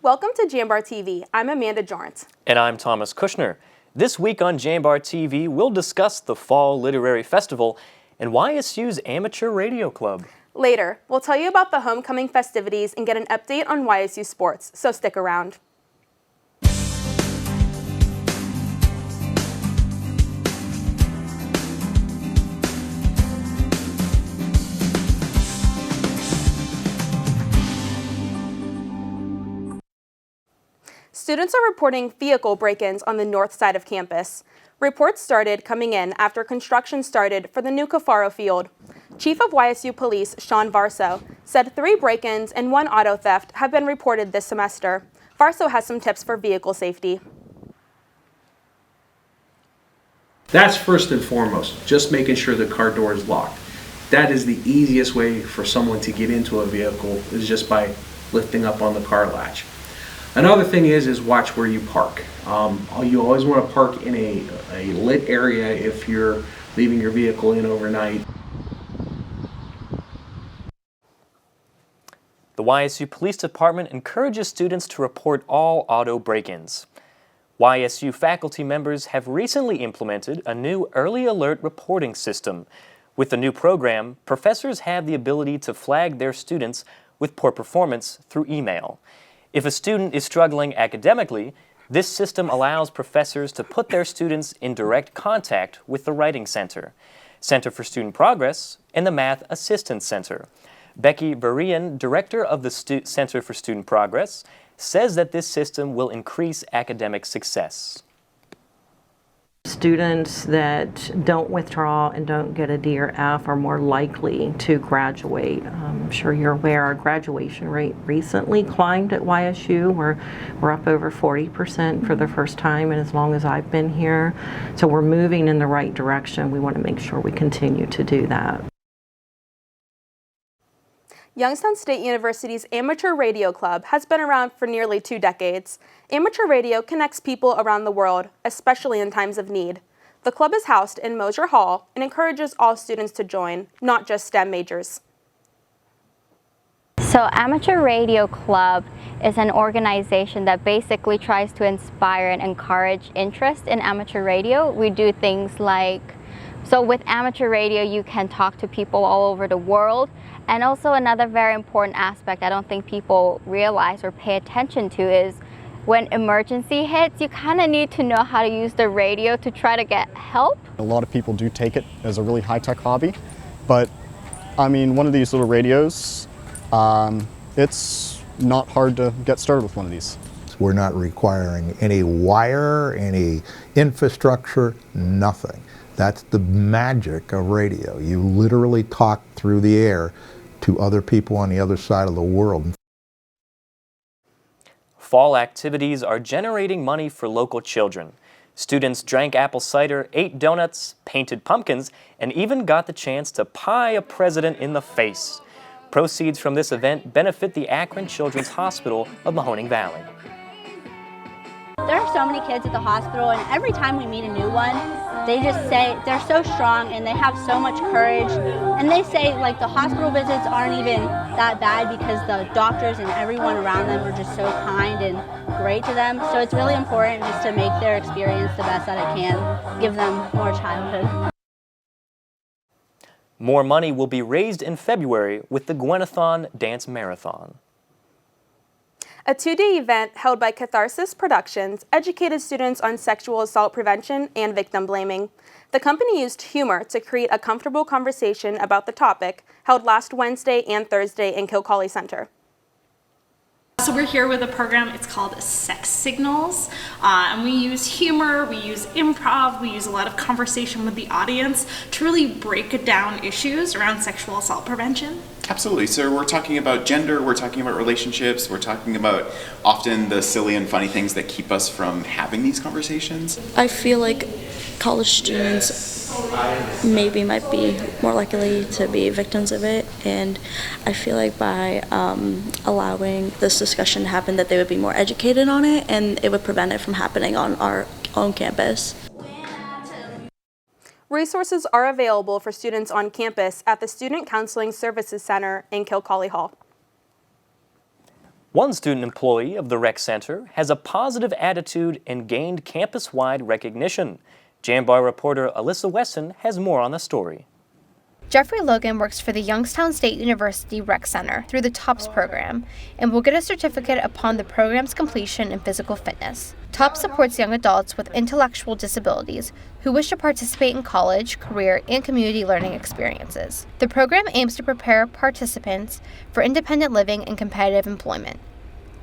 Welcome to JambarTV. I'm Amanda Jornt. And I'm Thomas Kushner. This week on JambarTV, we'll discuss the Fall Literary Festival and YSU's Amateur Radio Club. Later, we'll tell you about the homecoming festivities and get an update on YSU sports, so stick around. Students are reporting vehicle break-ins on the north side of campus. Reports started coming in after construction started for the new Cafaro field. Chief of YSU Police, Sean Varso, said 3 break-ins and 1 auto theft have been reported this semester. Varso has some tips for vehicle safety. That's first and foremost, just making sure the car door is locked. That is the easiest way for someone to get into a vehicle, is just by lifting up on the car latch. Another thing is watch where you park. You always want to park in a lit area if you're leaving your vehicle in overnight. The YSU Police Department encourages students to report all auto break-ins. YSU faculty members have recently implemented a new early alert reporting system. With the new program, professors have the ability to flag their students with poor performance through email. If a student is struggling academically, this system allows professors to put their students in direct contact with the Writing Center, Center for Student Progress, and the Math Assistance Center. Becky Varian, director of the Center for Student Progress, says that this system will increase academic success. Students that don't withdraw and don't get a D or F are more likely to graduate. I'm sure you're aware our graduation rate recently climbed at YSU. We're up over 40% for the first time and as long as I've been here. So we're moving in the right direction. We want to make sure we continue to do that. Youngstown State University's Amateur Radio Club has been around for nearly 2 decades. Amateur radio connects people around the world, especially in times of need. The club is housed in Mosier Hall and encourages all students to join, not just STEM majors. So Amateur Radio Club is an organization that basically tries to inspire and encourage interest in amateur radio. We do things like, so with amateur radio you can talk to people all over the world. And also another very important aspect I don't think people realize or pay attention to is when emergency hits, you kind of need to know how to use the radio to try to get help. A lot of people do take it as a really high-tech hobby, but I mean, one of these little radios, it's not hard to get started with one of these. We're not requiring any wire, any infrastructure, nothing. That's the magic of radio. You literally talk through the air to other people on the other side of the world. Fall activities are generating money for local children. Students drank apple cider, ate donuts, painted pumpkins, and even got the chance to pie a president in the face. Proceeds from this event benefit the Akron Children's Hospital of Mahoning Valley. There are so many kids at the hospital, and every time we meet a new one, they just say they're so strong and they have so much courage. And they say like the hospital visits aren't even that bad because the doctors and everyone around them are just so kind and great to them. So it's really important just to make their experience the best that it can, give them more childhood. More money will be raised in February with the Gwenathon Dance Marathon. A 2-day event held by Catharsis Productions educated students on sexual assault prevention and victim blaming. The company used humor to create a comfortable conversation about the topic, held last Wednesday and Thursday in Kilcawley Center. So we're here with a program, it's called Sex Signals, and we use humor, we use improv, we use a lot of conversation with the audience to really break down issues around sexual assault prevention. Absolutely. So we're talking about gender, we're talking about relationships, we're talking about often the silly and funny things that keep us from having these conversations. I feel like college students maybe might be more likely to be victims of it, and I feel like by allowing this discussion to happen that they would be more educated on it and it would prevent it from happening on our own campus. Resources are available for students on campus at the Student Counseling Services Center in Kilcawley Hall. One student employee of the rec center has a positive attitude and gained campus-wide recognition. Jambar reporter Alyssa Weston has more on the story. Jeffrey Logan works for the Youngstown State University Rec Center through the TOPS program and will get a certificate upon the program's completion in physical fitness. TOPS supports young adults with intellectual disabilities who wish to participate in college, career, and community learning experiences. The program aims to prepare participants for independent living and competitive employment.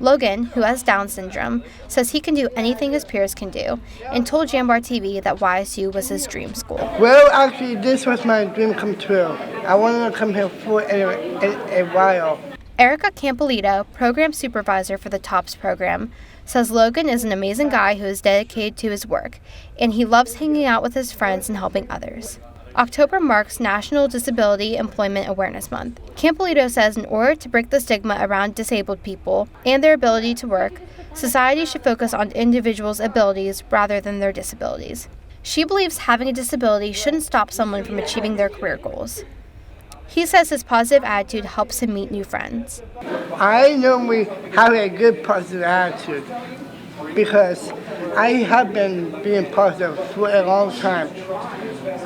Logan, who has Down syndrome, says he can do anything his peers can do and told JambarTV that YSU was his dream school. Well, actually, this was my dream come true. I wanted to come here for a while. Erica Campolito, program supervisor for the TOPS program, says Logan is an amazing guy who is dedicated to his work, and he loves hanging out with his friends and helping others. October marks National Disability Employment Awareness Month. Campolito says in order to break the stigma around disabled people and their ability to work, society should focus on individuals' abilities rather than their disabilities. She believes having a disability shouldn't stop someone from achieving their career goals. He says his positive attitude helps him meet new friends. I normally have a good positive attitude because I have been being positive for a long time.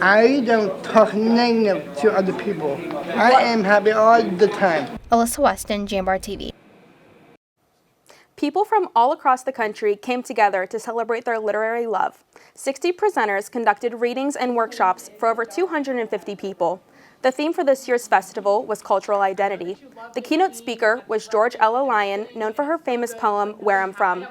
I don't talk negative to other people. I am happy all the time. Alyssa Weston, JambarTV. People from all across the country came together to celebrate their literary love. 60 presenters conducted readings and workshops for over 250 people. The theme for this year's festival was cultural identity. The keynote speaker was George Ella Lyon, known for her famous poem, Where I'm From.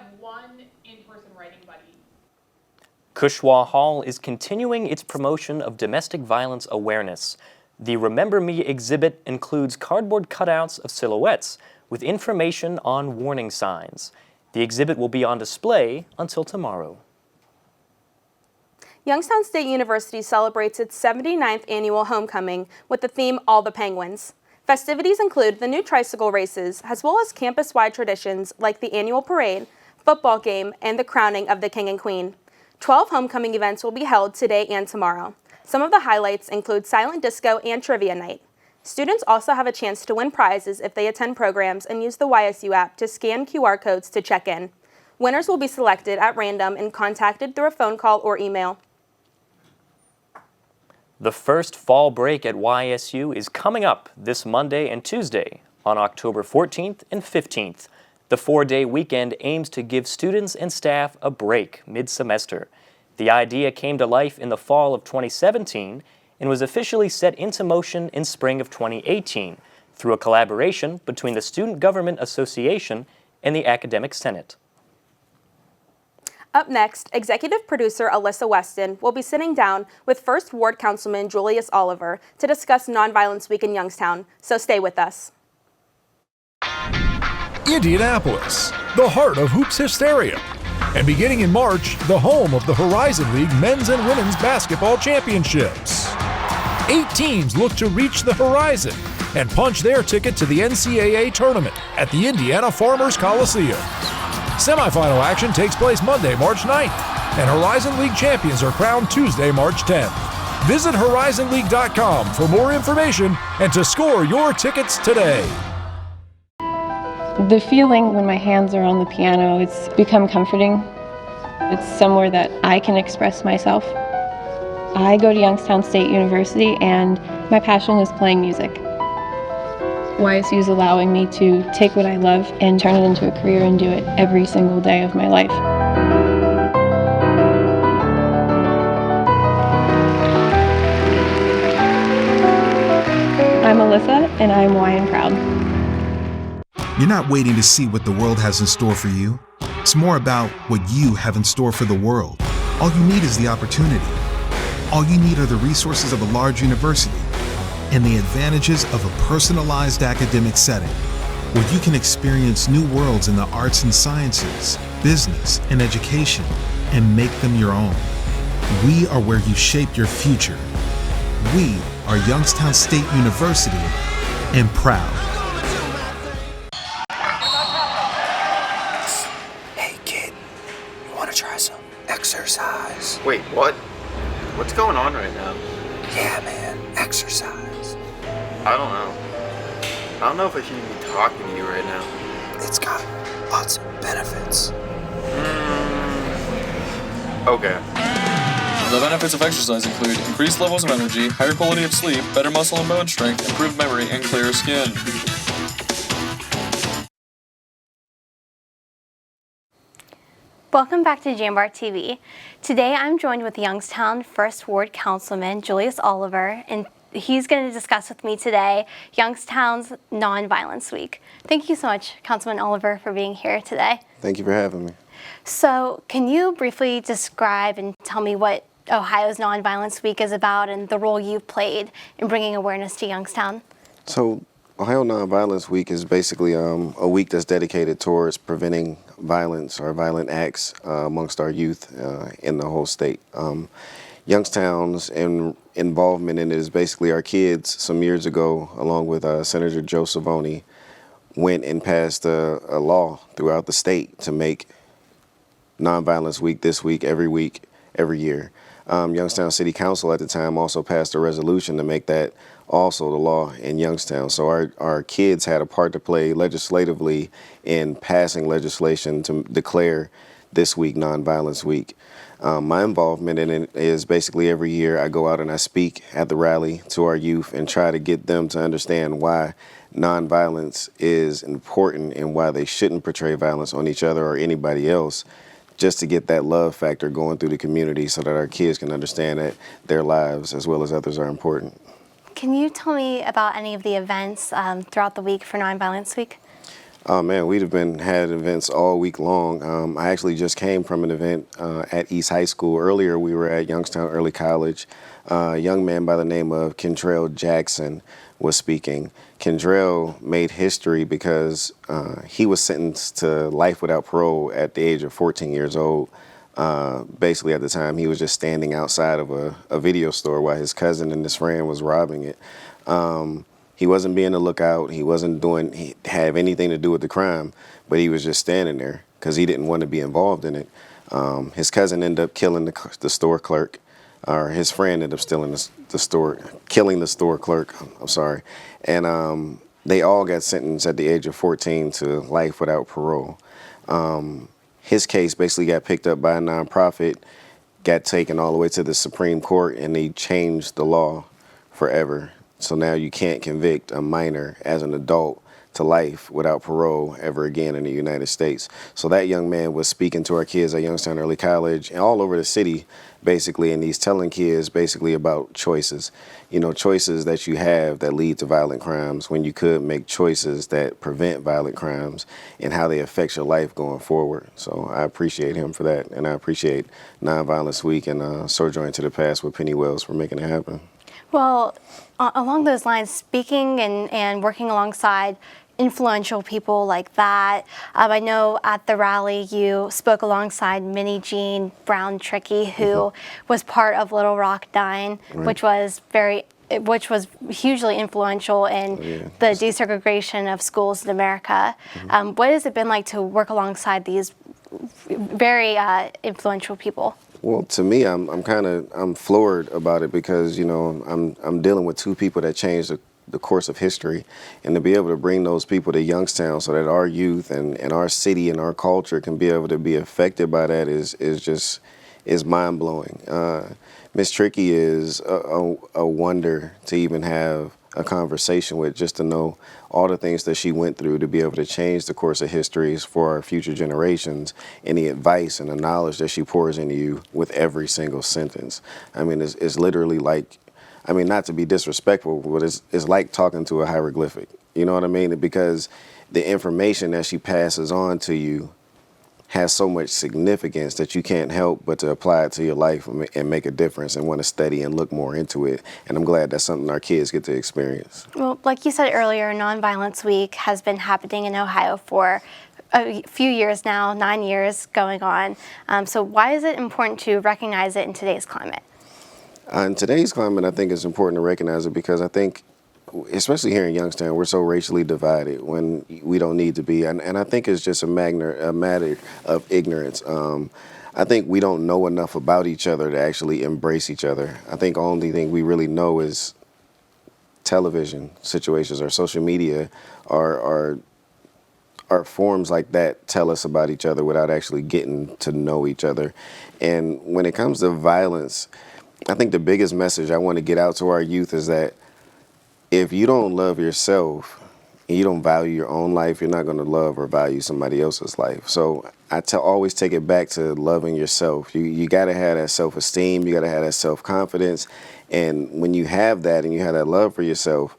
Cushwa Hall is continuing its promotion of domestic violence awareness. The Remember Me exhibit includes cardboard cutouts of silhouettes with information on warning signs. The exhibit will be on display until tomorrow. Youngstown State University celebrates its 79th annual homecoming with the theme All the Penguins. Festivities include the new tricycle races, as well as campus-wide traditions like the annual parade, football game, and the crowning of the King and Queen. 12 homecoming events will be held today and tomorrow. Some of the highlights include silent disco and trivia night. Students also have a chance to win prizes if they attend programs and use the YSU app to scan QR codes to check in. Winners will be selected at random and contacted through a phone call or email. The first fall break at YSU is coming up this Monday and Tuesday on October 14th and 15th. The 4-day weekend aims to give students and staff a break mid-semester. The idea came to life in the fall of 2017 and was officially set into motion in spring of 2018 through a collaboration between the Student Government Association and the Academic Senate. Up next, executive producer Alyssa Weston will be sitting down with First Ward Councilman Julius Oliver to discuss Nonviolence Week in Youngstown, so stay with us. Indianapolis, the heart of hoops hysteria. And beginning in March, the home of the Horizon League Men's and Women's Basketball Championships. 8 teams look to reach the horizon and punch their ticket to the NCAA tournament at the Indiana Farmers Coliseum. Semifinal action takes place Monday, March 9th, and Horizon League champions are crowned Tuesday, March 10th. Visit horizonleague.com for more information and to score your tickets today. The feeling when my hands are on the piano, it's become comforting. It's somewhere that I can express myself. I go to Youngstown State University and my passion is playing music. YSU is allowing me to take what I love and turn it into a career and do it every single day of my life. I'm Alyssa and I'm YN proud. You're not waiting to see what the world has in store for you. It's more about what you have in store for the world. All you need is the opportunity. All you need are the resources of a large university and the advantages of a personalized academic setting where you can experience new worlds in the arts and sciences, business, and education and make them your own. We are where you shape your future. We are Youngstown State University and proud. Exercise. Wait, what? What's going on right now? Yeah, man, exercise. I don't know. I don't know if I should even be talking to you right now. it's got lots of benefits. Okay. The benefits of exercise include increased levels of energy, higher quality of sleep, better muscle and bone strength, improved memory, and clearer skin. Welcome back to JambarTV. Today I'm joined with Youngstown First Ward Councilman Julius Oliver, and he's going to discuss with me today Youngstown's Nonviolence Week. Thank you so much, Councilman Oliver, for being here today. Thank you for having me. So can you briefly describe and tell me what Ohio's Nonviolence Week is about and the role you've played in bringing awareness to Youngstown? So Ohio Nonviolence Week is basically a week that's dedicated towards preventing violence or violent acts amongst our youth in the whole state. Youngstown's involvement in it is basically our kids some years ago, along with Senator Joe Savoni, went and passed a law throughout the state to make Nonviolence Week this week, every year. Youngstown City Council at the time also passed a resolution to make that also the law in Youngstown. So our kids had a part to play legislatively in passing legislation to declare this week Nonviolence Week. My involvement in it is basically every year I go out and I speak at the rally to our youth and try to get them to understand why nonviolence is important and why they shouldn't portray violence on each other or anybody else, just to get that love factor going through the community so that our kids can understand that their lives as well as others are important. Can you tell me about any of the events throughout the week for Nonviolence Week? Oh man, we've had events all week long. I actually just came from an event at East High School. Earlier we were at Youngstown Early College. A young man by the name of Kendrell Jackson was speaking. Kendrell made history because he was sentenced to life without parole at the age of 14 years old. Basically at the time he was just standing outside of a video store while his cousin and his friend was robbing it. He wasn't being a lookout. He have anything to do with the crime, but he was just standing there because he didn't want to be involved in it. His cousin ended up killing the store clerk, or his friend ended up killing the store clerk. I'm sorry. And they all got sentenced at the age of 14 to life without parole. His case basically got picked up by a nonprofit, got taken all the way to the Supreme Court, and they changed the law forever. So now you can't convict a minor as an adult to life without parole ever again in the United States. So that young man was speaking to our kids at Youngstown Early College and all over the city, basically, and he's telling kids basically about choices. You know, choices that you have that lead to violent crimes when you could make choices that prevent violent crimes and how they affect your life going forward. So I appreciate him for that, and I appreciate Nonviolence Week and Sojourn to the Past with Penny Wells for making it happen. Well, along those lines, speaking and working alongside influential people like that, I know at the rally you spoke alongside Minnie Jean Brown Trickey, who was part of Little Rock 9, Right. which was hugely influential in the desegregation of schools in America. What has it been like to work alongside these very influential people? Well, to me, I'm floored about it because, you know, I'm dealing with two people that changed the course of history, and to be able to bring those people to Youngstown so that our youth and our city and our culture can be able to be affected by that is mind blowing. Miss Trickey is a wonder to even have a conversation with, just to know all the things that she went through to be able to change the course of histories for our future generations, and the advice and the knowledge that she pours into you with every single sentence. I mean, it's literally like, I mean, not to be disrespectful, but it's like talking to a hieroglyphic. You know what I mean? Because the information that she passes on to you has so much significance that you can't help but to apply it to your life and make a difference and want to study and look more into it. And I'm glad that's something our kids get to experience. Well, like you said earlier, Nonviolence Week has been happening in Ohio for a few years now, 9 years going on. So why is it important to recognize it in today's climate? In today's climate, I think it's important to recognize it because I think, especially here in Youngstown, we're so racially divided when we don't need to be. And I think it's just a matter of ignorance. I think we don't know enough about each other to actually embrace each other. I think the only thing we really know is television situations or social media are art forms like that tell us about each other without actually getting to know each other. And when it comes to violence, I think the biggest message I want to get out to our youth is that if you don't love yourself and you don't value your own life, you're not going to love or value somebody else's life. So I always take it back to loving yourself. You got to have that self-esteem. You got to have that self-confidence. And when you have that and you have that love for yourself,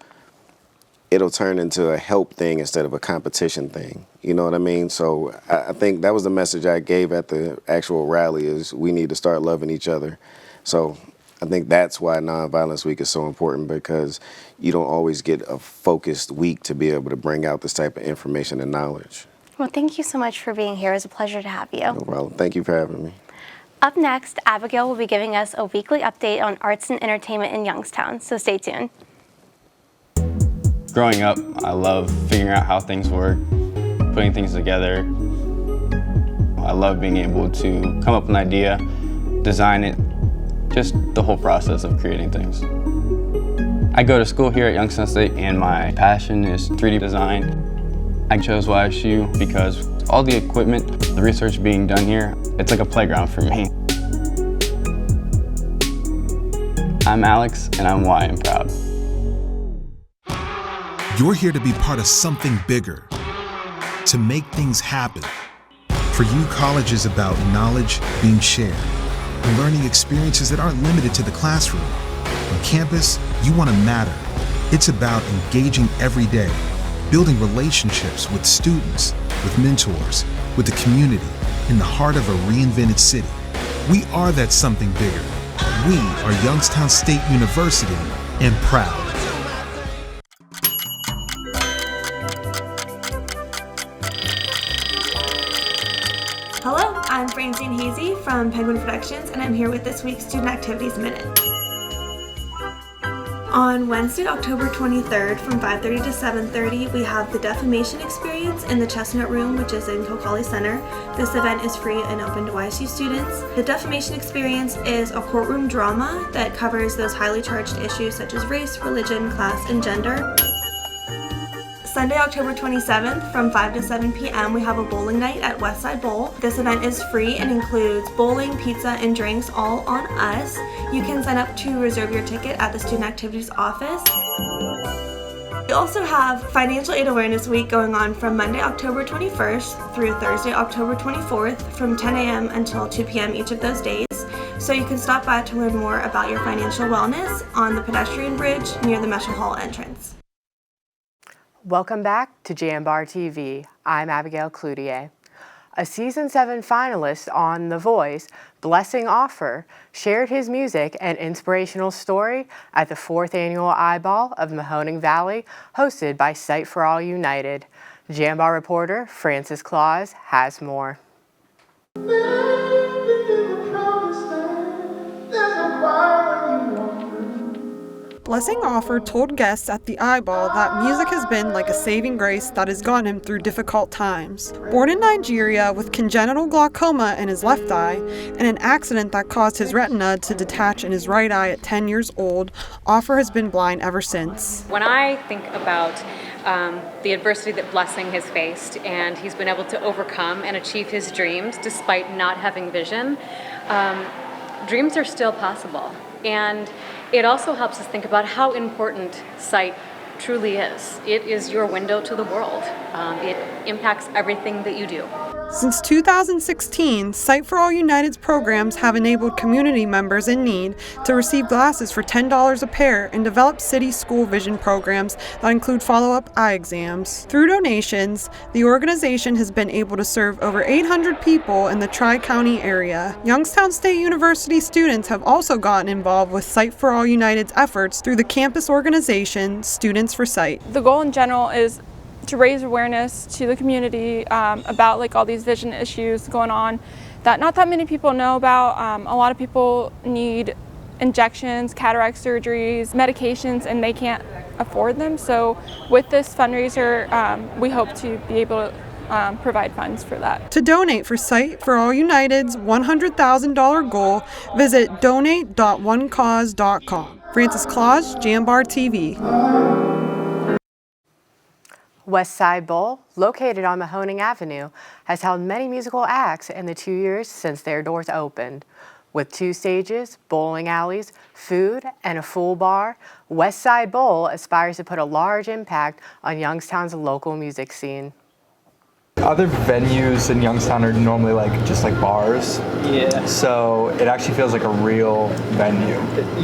it'll turn into a help thing instead of a competition thing. You know what I mean? So I think that was the message I gave at the actual rally, is we need to start loving each other. So I think that's why Nonviolence Week is so important, because you don't always get a focused week to be able to bring out this type of information and knowledge. Well, thank you so much for being here. It was a pleasure to have you. No problem. Thank you for having me. Up next, Abigail will be giving us a weekly update on arts and entertainment in Youngstown, so stay tuned. Growing up, I love figuring out how things work, putting things together. I love being able to come up with an idea, design it, just the whole process of creating things. I go to school here at Youngstown State, and my passion is 3D design. I chose YSU because all the equipment, the research being done here, it's like a playground for me. I'm Alex, and I'm Y and proud. You're here to be part of something bigger, to make things happen. For you, college is about knowledge being shared and learning experiences that aren't limited to the classroom. On campus, you want to matter. It's about engaging every day, building relationships with students, with mentors, with the community, in the heart of a reinvented city. We are that something bigger. We are Youngstown State University, and proud. Hello, I'm Francine Hazy from Penguin Productions, and I'm here with this week's Student Activities Minute. On Wednesday, October 23rd from 5:30 to 7:30, we have the Defamation Experience in the Chestnut Room, which is in Kokali Center. This event is free and open to YSU students. The Defamation Experience is a courtroom drama that covers those highly charged issues such as race, religion, class, and gender. Sunday, October 27th from 5 to 7 p.m. we have a bowling night at Westside Bowl. This event is free and includes bowling, pizza, and drinks all on us. You can sign up to reserve your ticket at the Student Activities office. We also have Financial Aid Awareness Week going on from Monday, October 21st through Thursday, October 24th from 10 a.m. until 2 p.m. each of those days. So you can stop by to learn more about your financial wellness on the pedestrian bridge near the Meshel Hall entrance. Welcome back to JambarTV. I'm Abigail Cloutier. A Season 7 finalist on The Voice, Blessing Offer, shared his music and inspirational story at the 4th Annual Eyeball of Mahoning Valley, hosted by Sight for All United. Jambar reporter Francis Claus has more. Blessing Offer told guests at the Eyeball that music has been like a saving grace that has gotten him through difficult times. Born in Nigeria with congenital glaucoma in his left eye and an accident that caused his retina to detach in his right eye at 10 years old, Offer has been blind ever since. When I think about the adversity that Blessing has faced, and he's been able to overcome and achieve his dreams despite not having vision, dreams are still possible. And it also helps us think about how important sight truly is. It is your window to the world. It impacts everything that you do. Since 2016, Sight for All United's programs have enabled community members in need to receive glasses for $10 a pair and develop city school vision programs that include follow-up eye exams. Through donations, the organization has been able to serve over 800 people in the Tri-County area. Youngstown State University students have also gotten involved with Sight for All United's efforts through the campus organization Students for Sight. The goal in general is to raise awareness to the community about like all these vision issues going on that not that many people know about. A lot of people need injections, cataract surgeries, medications, and they can't afford them. So with this fundraiser, we hope to be able to provide funds for that. To donate for Sight for All United's $100,000 goal, visit donate.onecause.com. Francis Claus, Jambar TV. West Side Bowl, located on Mahoning Avenue, has held many musical acts in the 2 years since their doors opened. With 2 stages, bowling alleys, food, and a full bar, West Side Bowl aspires to put a large impact on Youngstown's local music scene. Other venues in Youngstown are normally just like bars. Yeah. So it actually feels like a real venue.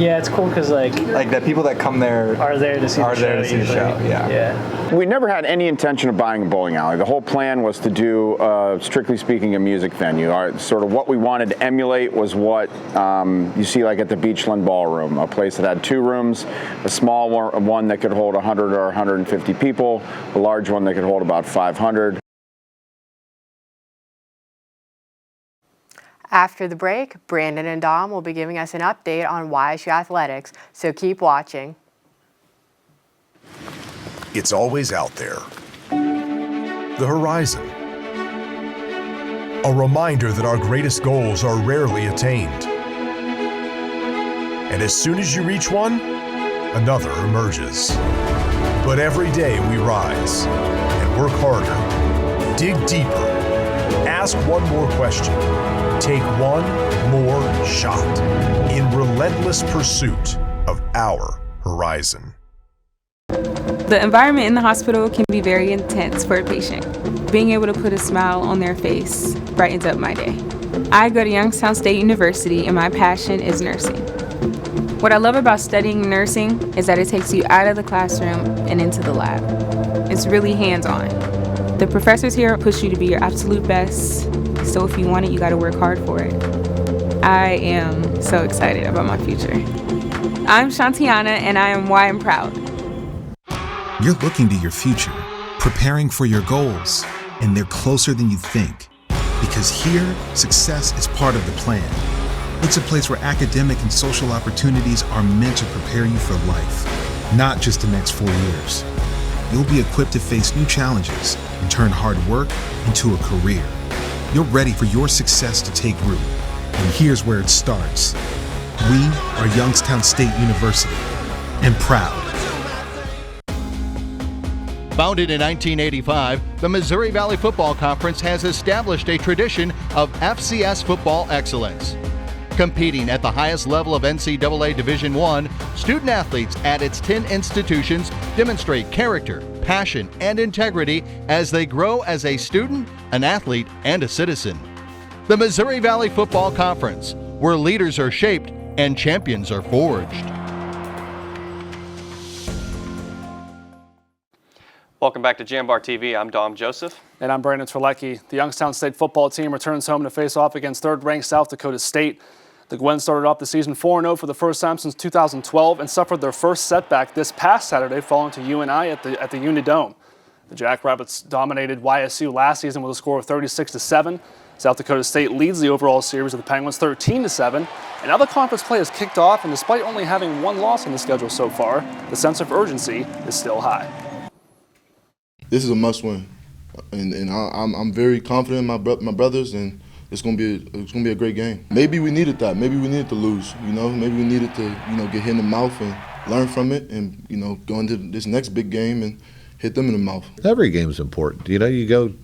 Yeah, it's cool because like the people that come there are there to see the show. Yeah. We never had any intention of buying a bowling alley. The whole plan was to do, strictly speaking, a music venue. Sort of what we wanted to emulate was what you see like at the Beachland Ballroom, a place that had 2 rooms, a small one that could hold 100 or 150 people, a large one that could hold about 500. After the break, Brandon and Dom will be giving us an update on YSU athletics, so keep watching. It's always out there. The horizon. A reminder that our greatest goals are rarely attained. And as soon as you reach one, another emerges. But every day we rise and work harder, dig deeper, ask one more question, take one more shot in relentless pursuit of our horizon. The environment in the hospital can be very intense for a patient. Being able to put a smile on their face brightens up my day. I go to Youngstown State University and my passion is nursing. What I love about studying nursing is that it takes you out of the classroom and into the lab. It's really hands-on. The professors here push you to be your absolute best, so if you want it, you gotta work hard for it. I am so excited about my future. I'm Shantiana and I am why I'm proud. You're looking to your future, preparing for your goals, and they're closer than you think. Because here, success is part of the plan. It's a place where academic and social opportunities are meant to prepare you for life, not just the next 4 years. You'll be equipped to face new challenges and turn hard work into a career. You're ready for your success to take root. And here's where it starts. We are Youngstown State University, and proud. Founded in 1985, the Missouri Valley Football Conference has established a tradition of FCS football excellence. Competing at the highest level of NCAA Division I, student athletes at its 10 institutions demonstrate character, passion, and integrity as they grow as a student, an athlete, and a citizen. The Missouri Valley Football Conference, where leaders are shaped and champions are forged. Welcome back to Jambar TV. I'm Dom Joseph. And I'm Brandon Terlecki. The Youngstown State football team returns home to face off against third-ranked South Dakota State. The Gwens started off the season 4-0 for the first time since 2012 and suffered their first setback this past Saturday, falling to UNI at the Unidome. The Jackrabbits dominated YSU last season with a score of 36-7. South Dakota State leads the overall series of the Penguins 13-7. And now the conference play has kicked off, and despite only having 1 loss on the schedule so far, the sense of urgency is still high. This is a must-win, and I'm very confident in my brothers, and it's gonna be a great game. Maybe we needed that. Maybe we needed to lose. Maybe we needed to get hit in the mouth and learn from it, and go into this next big game and hit them in the mouth. Every game is important. You go.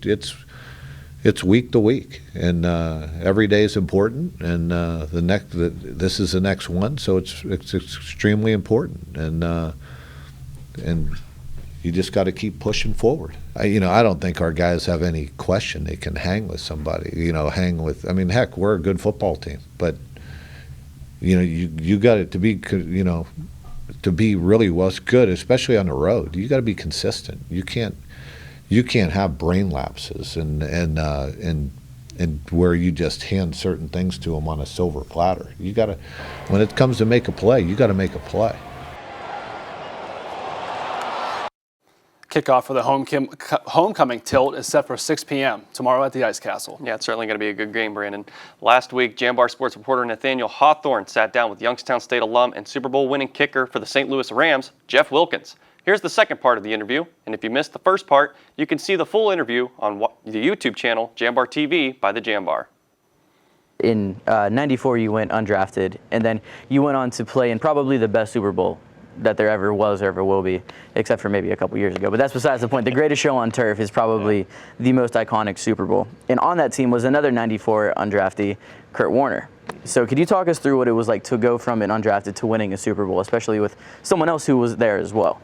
It's week to week, and every day is important. And this is the next one, so it's extremely important. And you just got to keep pushing forward. I don't think our guys have any question they can hang with somebody. Heck, we're a good football team, but you got it to be, to be really what's good, especially on the road. You got to be consistent. You can't have brain lapses and where you just hand certain things to them on a silver platter. You got to, when it comes to make a play, you got to make a play. Kickoff for the homecoming tilt is set for 6 p.m. tomorrow at the Ice Castle. Yeah, it's certainly going to be a good game, Brandon. Last week, Jambar sports reporter Nathaniel Hawthorne sat down with Youngstown State alum and Super Bowl winning kicker for the St. Louis Rams, Jeff Wilkins. Here's the second part of the interview, and if you missed the first part, you can see the full interview on the YouTube channel, JambarTV by the Jambar. In '94, you went undrafted, and then you went on to play in probably the best Super Bowl that there ever was or ever will be, except for maybe a couple years ago. But that's besides the point. The greatest show on turf is probably the most iconic Super Bowl. And on that team was another 94 undraftee, Kurt Warner. So could you talk us through what it was like to go from an undrafted to winning a Super Bowl, especially with someone else who was there as well?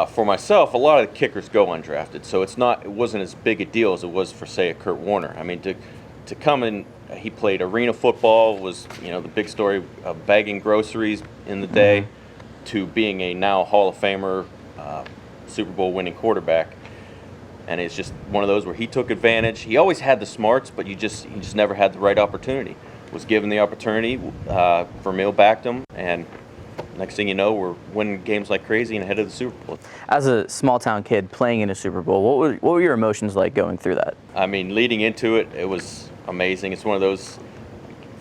For myself, a lot of the kickers go undrafted, so it wasn't as big a deal as it was for, say, a Kurt Warner. I mean, to come in, he played arena football, was, the big story of bagging groceries in the day, to being a now Hall of Famer, Super Bowl winning quarterback. And it's just one of those where he took advantage. He always had the smarts, but he just never had the right opportunity. Was given the opportunity, Vermeil backed him, and next thing you know, we're winning games like crazy and ahead of the Super Bowl. As a small town kid playing in a Super Bowl, what were your emotions like going through that? I mean, leading into it, it was amazing. It's one of those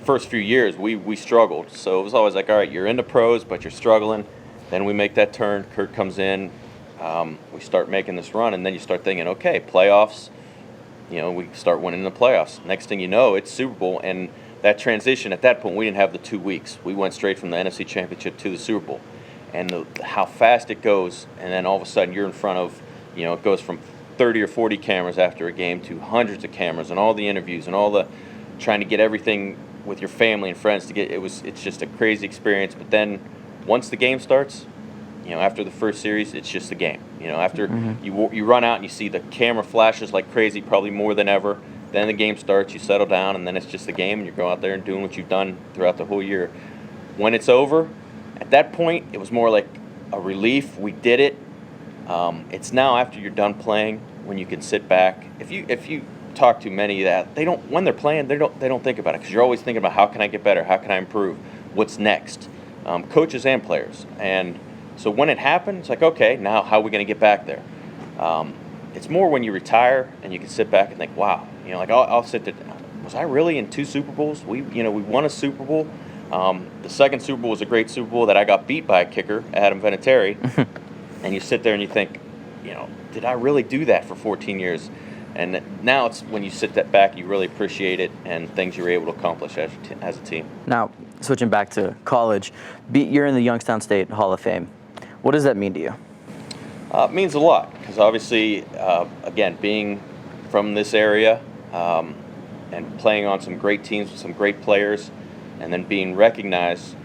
first few years we struggled. So it was always like, all right, you're in the pros, but you're struggling. Then we make that turn. Kurt comes in. We start making this run, and then you start thinking, okay, playoffs. We start winning the playoffs. Next thing you know, it's Super Bowl, and that transition, at that point, we didn't have the 2 weeks. We went straight from the NFC Championship to the Super Bowl. And how fast it goes, and then all of a sudden you're in front of, it goes from 30 or 40 cameras after a game to hundreds of cameras, and all the interviews and all the trying to get everything with your family and friends to get. It's just a crazy experience. But then once the game starts, after the first series, it's just a game. After you run out and you see the camera flashes like crazy, probably more than ever. Then the game starts, you settle down, and then it's just a game, and you're going out there and doing what you've done throughout the whole year. When it's over, at that point, it was more like a relief. We did it. It's now after you're done playing when you can sit back. If you talk to many that when they're playing, they don't think about it, because you're always thinking about how can I get better, how can I improve, what's next, coaches and players. And so when it happened, it's like, okay, now how are we going to get back there? It's more when you retire and you can sit back and think, wow, I'll sit there. Was I really in 2 Super Bowls? We won a Super Bowl. The second Super Bowl was a great Super Bowl that I got beat by a kicker, Adam Vinatieri. And you sit there and you think, did I really do that for 14 years? And now it's when you sit that back, you really appreciate it and things you were able to accomplish as a team. Now, switching back to college, you're in the Youngstown State Hall of Fame. What does that mean to you? It means a lot, because obviously, again, being from this area and playing on some great teams with some great players, and then being recognized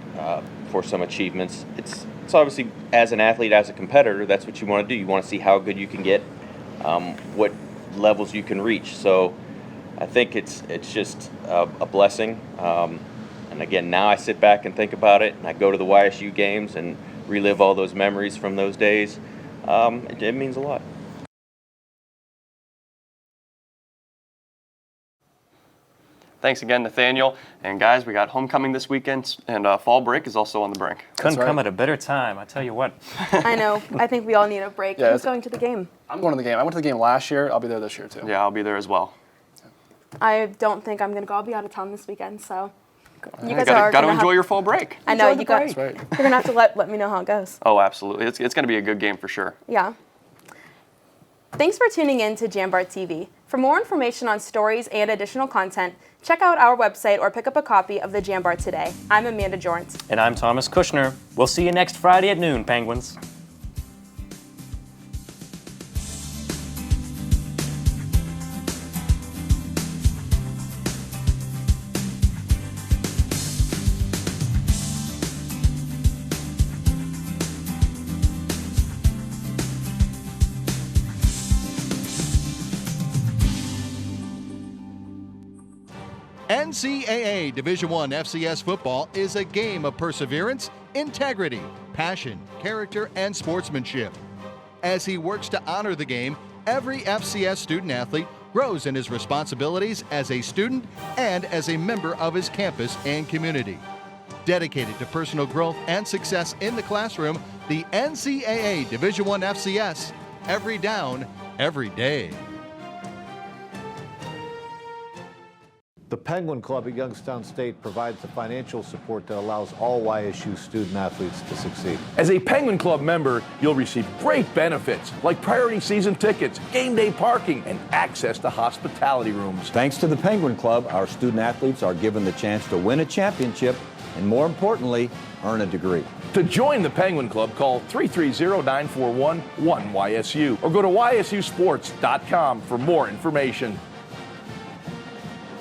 for some achievements, it's obviously, as an athlete, as a competitor, that's what you want to do. You want to see how good you can get, what levels you can reach. So I think it's just a blessing. And again, now I sit back and think about it, and I go to the YSU games and relive all those memories from those days. It means a lot. Thanks again, Nathaniel. And guys, we got homecoming this weekend, and fall break is also on the brink. Couldn't come at a better time, I tell you what. I know. I think we all need a break. Yeah, Who's going to the game? I'm going to the game. I went to the game last year. I'll be there this year, too. Yeah, I'll be there as well. I don't think I'm going to go. I'll be out of town this weekend, so you guys got to enjoy your fall break. I know. Enjoy the break. Right. You're going to have to let me know how it goes. Oh, absolutely. It's going to be a good game for sure. Yeah. Thanks for tuning in to JambarTV. For more information on stories and additional content, check out our website or pick up a copy of the Jambar Today. I'm Amanda Jornt. And I'm Thomas Kushner. We'll see you next Friday at noon, Penguins. NCAA Division I FCS football is a game of perseverance, integrity, passion, character, and sportsmanship. As he works to honor the game, every FCS student-athlete grows in his responsibilities as a student and as a member of his campus and community. Dedicated to personal growth and success in the classroom, the NCAA Division I FCS, every down, every day. The Penguin Club at Youngstown State provides the financial support that allows all YSU student-athletes to succeed. As a Penguin Club member, you'll receive great benefits like priority season tickets, game day parking, and access to hospitality rooms. Thanks to the Penguin Club, our student-athletes are given the chance to win a championship and more importantly, earn a degree. To join the Penguin Club, call 330-941-1YSU or go to ysusports.com for more information.